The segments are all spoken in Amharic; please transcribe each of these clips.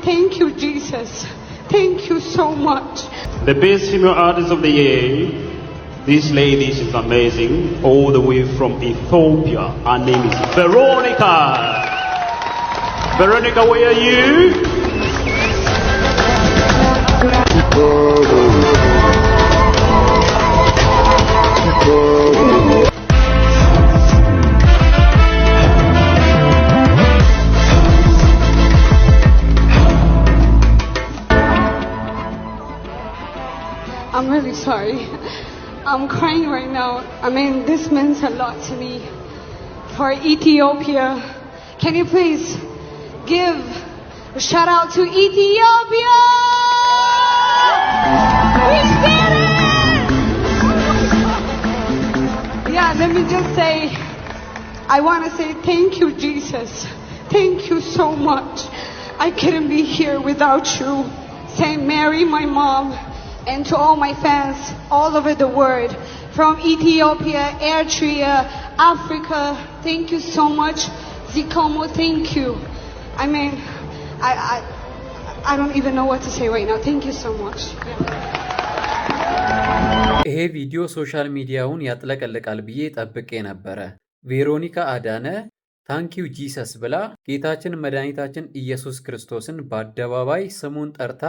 thank you, Jesus. Thank you so much. The best female artist of the year. This lady is amazing, all the way from Ethiopia. Her name is Veronica. Veronica, where are you? I'm really sorry. I'm crying right now. I mean, this means a lot to me. For Ethiopia, can you please give a shout out to Ethiopia? We did it! Yeah, let me just say, I want to say thank you, Jesus. Thank you so much. I couldn't be here without you. Saint Mary, my mom, and to all my fans all over the world, from Ethiopia, Eritrea, Africa, thank you so much. Zikomo, thank you. I mean, I don't even know what to say right now. Thank you so much. ይሄ ቪዲዮ ሶሻል ሚዲያውን ያጥለቀልቃል ብዬ ጠብቄ ነበረ። ቬሮኒካ አዳነ ታንኪዩ ጂሰስ ብላ ጌታችን መድኃኒታችን ኢየሱስ ክርስቶስን በአደባባይ ስሙን ጠርታ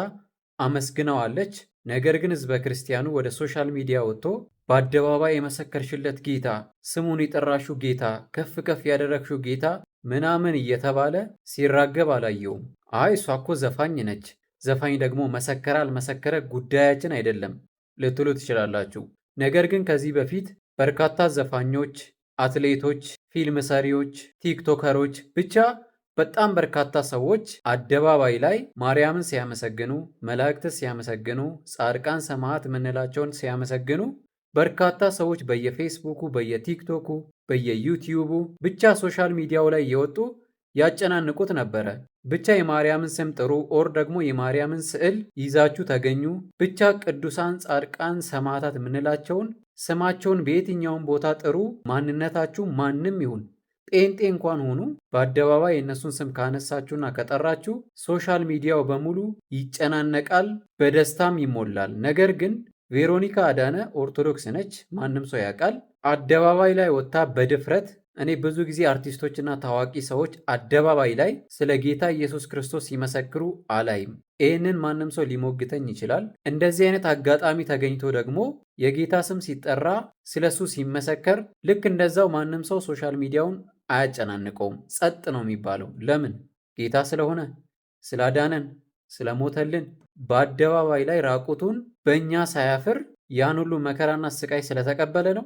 አመስግነዋለች። ነገር ግን ህዝበ ክርስቲያኑ ወደ ሶሻል ሚዲያ ወጥቶ በአደባባይ የመሰከርሽለት ጌታ፣ ስሙን የጠራሽው ጌታ፣ ከፍ ከፍ ያደረግሽው ጌታ ምናምን እየተባለ ሲራገብ አላየውም። አይ እሷ እኮ ዘፋኝ ነች፣ ዘፋኝ ደግሞ መሰከረ አልመሰከረ ጉዳያችን አይደለም ልትሉ ትችላላችሁ። ነገር ግን ከዚህ በፊት በርካታ ዘፋኞች፣ አትሌቶች፣ ፊልም ሰሪዎች፣ ቲክቶከሮች ብቻ በጣም በርካታ ሰዎች አደባባይ ላይ ማርያምን ሲያመሰግኑ፣ መላእክትን ሲያመሰግኑ፣ ጻድቃን ሰማዕት የምንላቸውን ሲያመሰግኑ በርካታ ሰዎች በየፌስቡኩ፣ በየቲክቶኩ፣ በየዩቲዩቡ ብቻ ሶሻል ሚዲያው ላይ እየወጡ ያጨናንቁት ነበረ። ብቻ የማርያምን ስም ጥሩ ኦር ደግሞ የማርያምን ስዕል ይዛችሁ ተገኙ፣ ብቻ ቅዱሳን ጻድቃን ሰማዕታት የምንላቸውን ስማቸውን በየትኛውም ቦታ ጥሩ፣ ማንነታችሁ ማንም ይሁን ጴንጤ እንኳን ሆኑ በአደባባይ የእነሱን ስም ካነሳችሁና ከጠራችሁ ሶሻል ሚዲያው በሙሉ ይጨናነቃል፣ በደስታም ይሞላል። ነገር ግን ቬሮኒካ አዳነ ኦርቶዶክስ ነች፣ ማንም ሰው ያውቃል። አደባባይ ላይ ወጥታ በድፍረት እኔ ብዙ ጊዜ አርቲስቶችና ታዋቂ ሰዎች አደባባይ ላይ ስለ ጌታ ኢየሱስ ክርስቶስ ሲመሰክሩ አላይም። ይህንን ማንም ሰው ሊሞግተኝ ይችላል። እንደዚህ አይነት አጋጣሚ ተገኝቶ ደግሞ የጌታ ስም ሲጠራ ስለሱ ሲመሰከር ልክ እንደዛው ማንም ሰው ሶሻል ሚዲያውን አያጨናንቀውም፣ ጸጥ ነው የሚባለው። ለምን? ጌታ ስለሆነ፣ ስላዳነን፣ ስለሞተልን በአደባባይ ላይ ራቁቱን በእኛ ሳያፍር ያን ሁሉ መከራና ስቃይ ስለተቀበለ ነው።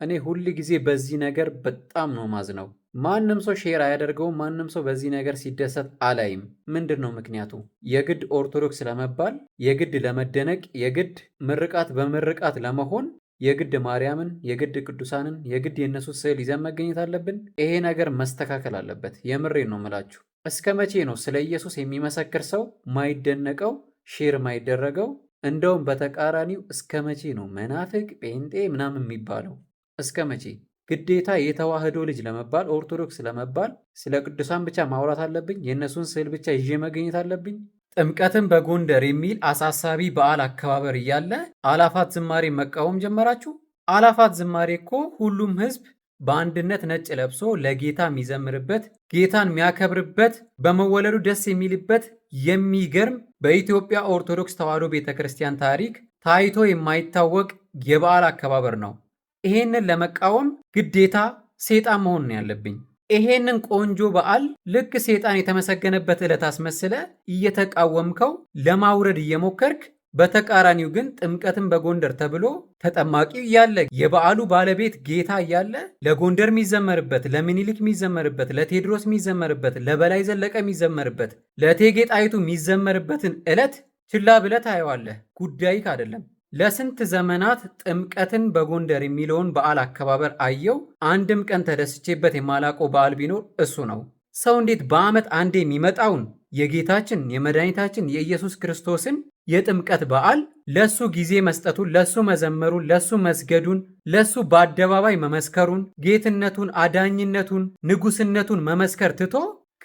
እኔ ሁል ጊዜ በዚህ ነገር በጣም ነው ማዝነው። ማንም ሰው ሼር አያደርገውም፣ ማንም ሰው በዚህ ነገር ሲደሰት አላይም። ምንድን ነው ምክንያቱ? የግድ ኦርቶዶክስ ለመባል፣ የግድ ለመደነቅ፣ የግድ ምርቃት በምርቃት ለመሆን የግድ ማርያምን፣ የግድ ቅዱሳንን፣ የግድ የእነሱ ስዕል ይዘን መገኘት አለብን? ይሄ ነገር መስተካከል አለበት። የምሬን ነው ምላችሁ። እስከ መቼ ነው ስለ ኢየሱስ የሚመሰክር ሰው ማይደነቀው፣ ሼር ማይደረገው? እንደውም በተቃራኒው እስከ መቼ ነው መናፍቅ ጴንጤ ምናምን የሚባለው? እስከ መቼ? ግዴታ የተዋህዶ ልጅ ለመባል ኦርቶዶክስ ለመባል ስለ ቅዱሳን ብቻ ማውራት አለብኝ? የእነሱን ስዕል ብቻ ይዤ መገኘት አለብኝ? ጥምቀትን በጎንደር የሚል አሳሳቢ በዓል አከባበር እያለ አላፋት ዝማሬ መቃወም ጀመራችሁ። አላፋት ዝማሬ እኮ ሁሉም ህዝብ በአንድነት ነጭ ለብሶ ለጌታ የሚዘምርበት፣ ጌታን የሚያከብርበት፣ በመወለዱ ደስ የሚልበት የሚገርም በኢትዮጵያ ኦርቶዶክስ ተዋህዶ ቤተክርስቲያን ታሪክ ታይቶ የማይታወቅ የበዓል አከባበር ነው። ይሄንን ለመቃወም ግዴታ ሴጣን መሆን ነው ያለብኝ። ይሄንን ቆንጆ በዓል ልክ ሴጣን የተመሰገነበት ዕለት አስመስለ እየተቃወምከው ለማውረድ እየሞከርክ፣ በተቃራኒው ግን ጥምቀትን በጎንደር ተብሎ ተጠማቂው እያለ የበዓሉ ባለቤት ጌታ እያለ ለጎንደር የሚዘመርበት፣ ለምኒልክ የሚዘመርበት፣ ለቴዎድሮስ የሚዘመርበት፣ ለበላይ ዘለቀ የሚዘመርበት፣ ለእቴጌ ጣይቱ የሚዘመርበትን ዕለት ችላ ብለህ ታየዋለህ። ጉዳይክ አይደለም። ለስንት ዘመናት ጥምቀትን በጎንደር የሚለውን በዓል አከባበር አየው። አንድም ቀን ተደስቼበት የማላቀው በዓል ቢኖር እሱ ነው። ሰው እንዴት በዓመት አንዴ የሚመጣውን የጌታችን የመድኃኒታችን የኢየሱስ ክርስቶስን የጥምቀት በዓል ለሱ ጊዜ መስጠቱን፣ ለሱ መዘመሩን፣ ለሱ መስገዱን፣ ለሱ በአደባባይ መመስከሩን፣ ጌትነቱን፣ አዳኝነቱን፣ ንጉስነቱን መመስከር ትቶ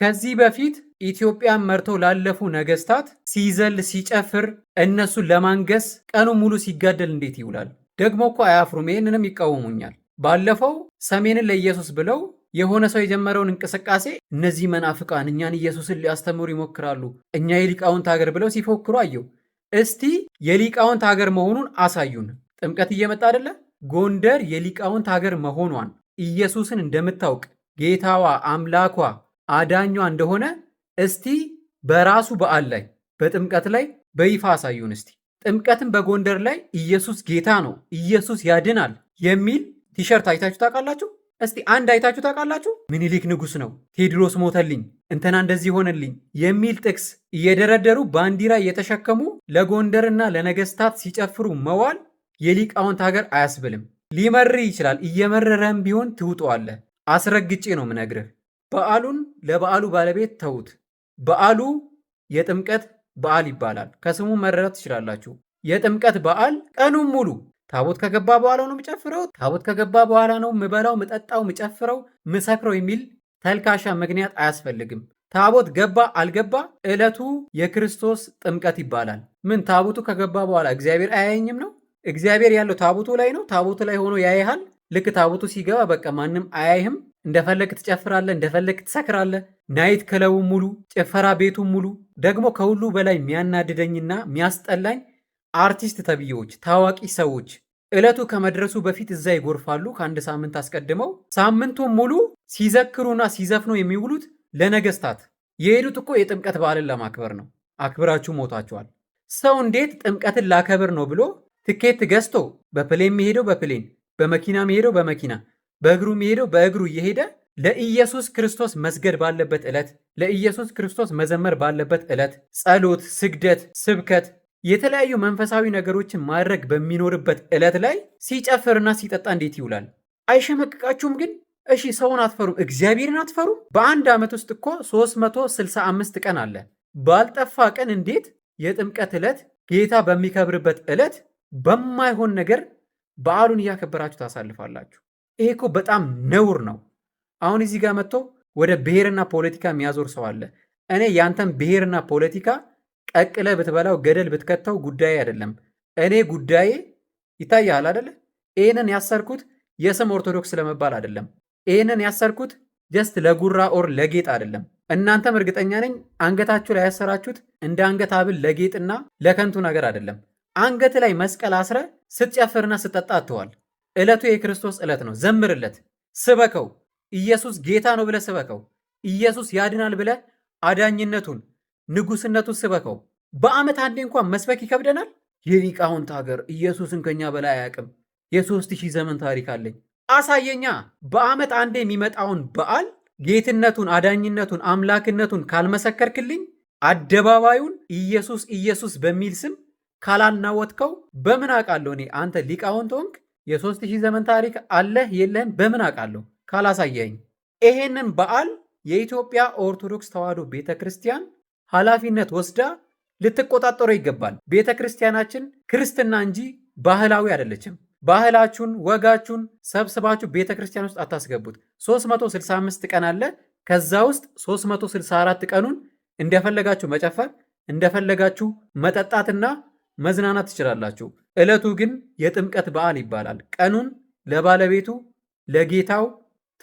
ከዚህ በፊት ኢትዮጵያን መርተው ላለፉ ነገስታት ሲዘል ሲጨፍር እነሱን ለማንገስ ቀኑ ሙሉ ሲጋደል እንዴት ይውላል? ደግሞ እኮ አያፍሩም። ይህንንም ይቃወሙኛል። ባለፈው ሰሜንን ለኢየሱስ ብለው የሆነ ሰው የጀመረውን እንቅስቃሴ እነዚህ መናፍቃን እኛን ኢየሱስን ሊያስተምሩ ይሞክራሉ፣ እኛ የሊቃውንት ሀገር ብለው ሲፎክሩ አየው። እስቲ የሊቃውንት ሀገር መሆኑን አሳዩን። ጥምቀት እየመጣ አይደለ? ጎንደር የሊቃውንት ሀገር መሆኗን ኢየሱስን እንደምታውቅ ጌታዋ አምላኳ አዳኟ እንደሆነ እስቲ በራሱ በዓል ላይ በጥምቀት ላይ በይፋ አሳዩን። እስቲ ጥምቀትን በጎንደር ላይ ኢየሱስ ጌታ ነው፣ ኢየሱስ ያድናል የሚል ቲሸርት አይታችሁ ታውቃላችሁ? እስቲ አንድ አይታችሁ ታውቃላችሁ? ምኒልክ ንጉሥ ነው፣ ቴዎድሮስ ሞተልኝ፣ እንትና እንደዚህ ሆነልኝ የሚል ጥቅስ እየደረደሩ ባንዲራ እየተሸከሙ ለጎንደርና ለነገስታት ሲጨፍሩ መዋል የሊቃውንት ሀገር አያስብልም። ሊመር ይችላል። እየመረረም ቢሆን ትውጠዋለህ። አስረግጬ ነው ምነግርህ። በዓሉን ለበዓሉ ባለቤት ተዉት። በዓሉ የጥምቀት በዓል ይባላል። ከስሙ መረዳት ትችላላችሁ። የጥምቀት በዓል ቀኑን ሙሉ ታቦት ከገባ በኋላ ነው የምጨፍረው፣ ታቦት ከገባ በኋላ ነው ምበላው፣ ምጠጣው፣ ምጨፍረው፣ ምሰክረው የሚል ተልካሻ ምክንያት አያስፈልግም። ታቦት ገባ አልገባ ዕለቱ የክርስቶስ ጥምቀት ይባላል። ምን ታቦቱ ከገባ በኋላ እግዚአብሔር አያየኝም ነው? እግዚአብሔር ያለው ታቦቱ ላይ ነው። ታቦቱ ላይ ሆኖ ያይሃል። ልክ ታቦቱ ሲገባ በቃ ማንም አያይህም። እንደፈለግ ትጨፍራለህ፣ እንደፈለግ ትሰክራለህ። ናይት ክለቡ ሙሉ፣ ጭፈራ ቤቱ ሙሉ። ደግሞ ከሁሉ በላይ የሚያናድደኝና የሚያስጠላኝ አርቲስት ተብዬዎች፣ ታዋቂ ሰዎች ዕለቱ ከመድረሱ በፊት እዛ ይጎርፋሉ። ከአንድ ሳምንት አስቀድመው ሳምንቱን ሙሉ ሲዘክሩና ሲዘፍኑ የሚውሉት ለነገስታት። የሄዱት እኮ የጥምቀት በዓልን ለማክበር ነው። አክብራችሁ ሞታችኋል። ሰው እንዴት ጥምቀትን ላከብር ነው ብሎ ትኬት ገዝቶ በፕሌን የሚሄደው በፕሌን፣ በመኪና የሚሄደው በመኪና፣ በእግሩ የሚሄደው በእግሩ እየሄደ ለኢየሱስ ክርስቶስ መስገድ ባለበት ዕለት፣ ለኢየሱስ ክርስቶስ መዘመር ባለበት ዕለት ጸሎት፣ ስግደት፣ ስብከት፣ የተለያዩ መንፈሳዊ ነገሮችን ማድረግ በሚኖርበት ዕለት ላይ ሲጨፍርና ሲጠጣ እንዴት ይውላል? አይሸመቅቃችሁም ግን? እሺ ሰውን አትፈሩም? እግዚአብሔርን አትፈሩም? በአንድ ዓመት ውስጥ እኮ 365 ቀን አለ። ባልጠፋ ቀን እንዴት የጥምቀት ዕለት ጌታ በሚከብርበት ዕለት በማይሆን ነገር በዓሉን እያከበራችሁ ታሳልፋላችሁ? ይሄ እኮ በጣም ነውር ነው። አሁን እዚህ ጋር መጥቶ ወደ ብሔርና ፖለቲካ የሚያዞር ሰው አለ። እኔ ያንተን ብሔርና ፖለቲካ ቀቅለ ብትበላው ገደል ብትከተው ጉዳዬ አይደለም። እኔ ጉዳዬ ይታያል አይደለ? ይህንን ያሰርኩት የስም ኦርቶዶክስ ለመባል አይደለም። ይህንን ያሰርኩት ጀስት ለጉራ ኦር ለጌጥ አይደለም። እናንተም እርግጠኛ ነኝ አንገታችሁ ላይ ያሰራችሁት እንደ አንገት ሀብል ለጌጥና ለከንቱ ነገር አይደለም። አንገት ላይ መስቀል አስረ ስትጨፍርና ስትጠጣ አትዋል። ዕለቱ የክርስቶስ ዕለት ነው። ዘምርለት፣ ስበከው። ኢየሱስ ጌታ ነው ብለህ ስበከው። ኢየሱስ ያድናል ብለህ አዳኝነቱን ንጉስነቱን ስበከው። በዓመት አንዴ እንኳን መስበክ ይከብደናል። የሊቃውንት ሀገር ኢየሱስን ከኛ በላይ አያውቅም። የ3000 ዘመን ታሪክ አለኝ። አሳየኛ። በዓመት አንዴ የሚመጣውን በዓል ጌትነቱን፣ አዳኝነቱን፣ አምላክነቱን ካልመሰከርክልኝ አደባባዩን ኢየሱስ ኢየሱስ በሚል ስም ካላናወጥከው በምን አውቃለሁ እኔ አንተ ሊቃውንት ሆንክ? የ3000 ዘመን ታሪክ አለህ የለህም? በምን አውቃለሁ ካላሳየኝ? ይሄንን በዓል የኢትዮጵያ ኦርቶዶክስ ተዋሕዶ ቤተ ክርስቲያን ኃላፊነት ወስዳ ልትቆጣጠሩ ይገባል። ቤተ ክርስቲያናችን ክርስትና እንጂ ባህላዊ አይደለችም። ባህላችሁን ወጋችሁን ሰብስባችሁ ቤተ ክርስቲያን ውስጥ አታስገቡት። 365 ቀን አለ። ከዛ ውስጥ 364 ቀኑን እንደፈለጋችሁ መጨፈር፣ እንደፈለጋችሁ መጠጣትና መዝናናት ትችላላችሁ። ዕለቱ ግን የጥምቀት በዓል ይባላል። ቀኑን ለባለቤቱ ለጌታው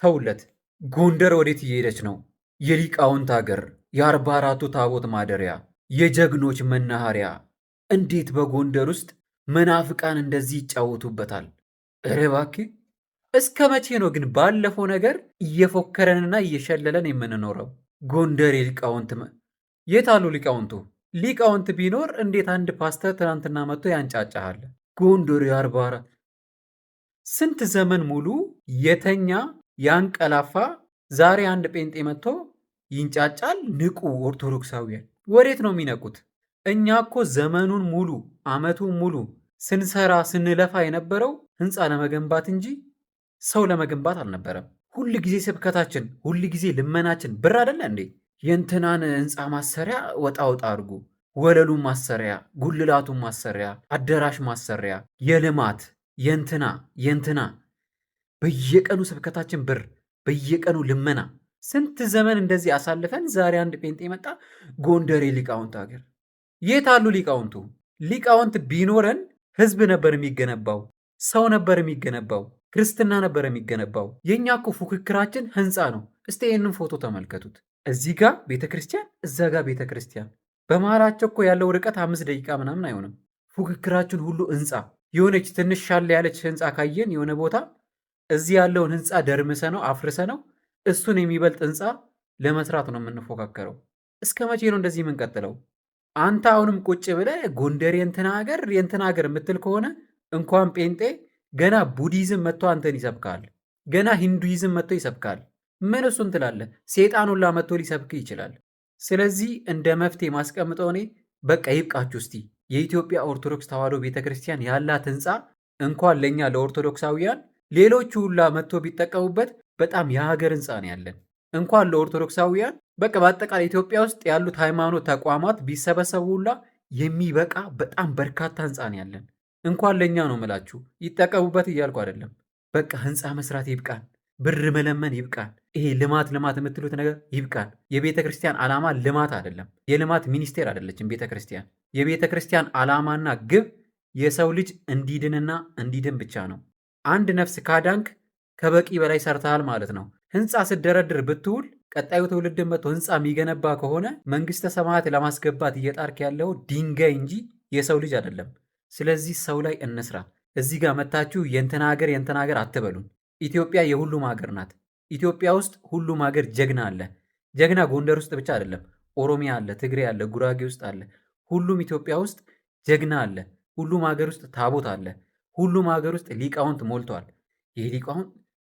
ተውለት። ጎንደር ወዴት እየሄደች ነው? የሊቃውንት ሀገር፣ የ44ቱ ታቦት ማደሪያ፣ የጀግኖች መናኸሪያ። እንዴት በጎንደር ውስጥ መናፍቃን እንደዚህ ይጫወቱበታል? እረ እባክህ! እስከ መቼ ነው ግን ባለፈው ነገር እየፎከረንና እየሸለለን የምንኖረው? ጎንደር የሊቃውንት የት አሉ ሊቃውንቱ? ሊቃውንት ቢኖር እንዴት አንድ ፓስተር ትናንትና መጥቶ ያንጫጫሃል? ጎንደር የ44 ስንት ዘመን ሙሉ የተኛ ያንቀላፋ ዛሬ አንድ ጴንጤ መጥቶ ይንጫጫል። ንቁ ኦርቶዶክሳውያን! ወዴት ነው የሚነቁት? እኛ እኮ ዘመኑን ሙሉ ዓመቱን ሙሉ ስንሰራ ስንለፋ የነበረው ህንፃ ለመገንባት እንጂ ሰው ለመገንባት አልነበረም። ሁል ጊዜ ስብከታችን፣ ሁል ጊዜ ልመናችን ብር አይደለ እንዴ? የእንትናን ህንፃ ማሰሪያ ወጣ ወጣ አድርጉ፣ ወለሉን ማሰሪያ፣ ጉልላቱን ማሰሪያ፣ አዳራሽ ማሰሪያ፣ የልማት የእንትና በየቀኑ ስብከታችን ብር፣ በየቀኑ ልመና። ስንት ዘመን እንደዚህ አሳልፈን ዛሬ አንድ ጴንጤ መጣ፣ ጎንደር የሊቃውንት ሀገር። የት አሉ ሊቃውንቱ? ሊቃውንት ቢኖረን ህዝብ ነበር የሚገነባው፣ ሰው ነበር የሚገነባው፣ ክርስትና ነበር የሚገነባው። የእኛ እኮ ፉክክራችን ህንፃ ነው። እስቲ ይህንን ፎቶ ተመልከቱት። እዚህ ጋር ቤተ ክርስቲያን፣ እዛ ጋር ቤተ ክርስቲያን። በመሃላቸው እኮ ያለው ርቀት 5 ደቂቃ ምናምን አይሆንም። ፉክክራችን ሁሉ ህንፃ። የሆነች ትንሽ ሻል ያለች ህንፃ ካየን የሆነ ቦታ እዚህ ያለውን ህንፃ ደርምሰ ነው አፍርሰ ነው እሱን የሚበልጥ ህንፃ ለመስራት ነው የምንፎካከረው። እስከ መቼ ነው እንደዚህ የምንቀጥለው? አንተ አሁንም ቁጭ ብለህ ጎንደር የእንትና ሀገር የምትል ከሆነ እንኳን ጴንጤ ገና ቡዲዝም መጥቶ አንተን ይሰብካል። ገና ሂንዱይዝም መጥቶ ይሰብካል። ምን እሱን ትላለህ? ሴጣን ሁላ መጥቶ ሊሰብክ ይችላል። ስለዚህ እንደ መፍትሄ ማስቀምጠው እኔ በቃ ይብቃችሁ። እስቲ የኢትዮጵያ ኦርቶዶክስ ተዋሕዶ ቤተክርስቲያን ያላት ህንፃ እንኳን ለእኛ ለኦርቶዶክሳውያን ሌሎቹ ሁላ መጥቶ ቢጠቀሙበት በጣም የሀገር ህንፃ ነው ያለን። እንኳን ለኦርቶዶክሳውያን በቃ በአጠቃላይ ኢትዮጵያ ውስጥ ያሉት ሃይማኖት ተቋማት ቢሰበሰቡ ሁላ የሚበቃ በጣም በርካታ ህንፃ ነው ያለን። እንኳን ለእኛ ነው ምላችሁ፣ ይጠቀሙበት እያልኩ አይደለም። በቃ ህንፃ መስራት ይብቃን። ብር መለመን ይብቃን። ይሄ ልማት የምትሉት ነገር ይብቃን። የቤተ ክርስቲያን ዓላማ ልማት አይደለም። የልማት ሚኒስቴር አይደለችም ቤተ ክርስቲያን። የቤተ ክርስቲያን ዓላማና ግብ የሰው ልጅ እንዲድንና እንዲድን ብቻ ነው። አንድ ነፍስ ካዳንክ ከበቂ በላይ ሰርተሃል ማለት ነው። ህንፃ ስደረድር ብትውል ቀጣዩ ትውልድን መጥቶ ህንፃ የሚገነባ ከሆነ መንግስተ ሰማያት ለማስገባት እየጣርክ ያለው ድንጋይ እንጂ የሰው ልጅ አይደለም። ስለዚህ ሰው ላይ እንስራ። እዚህ ጋር መታችሁ የእንትና ሀገር አትበሉን። ኢትዮጵያ የሁሉም ሀገር ናት። ኢትዮጵያ ውስጥ ሁሉም ሀገር ጀግና አለ። ጀግና ጎንደር ውስጥ ብቻ አይደለም፣ ኦሮሚያ አለ፣ ትግሬ አለ፣ ጉራጌ ውስጥ አለ። ሁሉም ኢትዮጵያ ውስጥ ጀግና አለ። ሁሉም ሀገር ውስጥ ታቦት አለ። ሁሉም ሀገር ውስጥ ሊቃውንት ሞልቷል። ይህ ሊቃውንት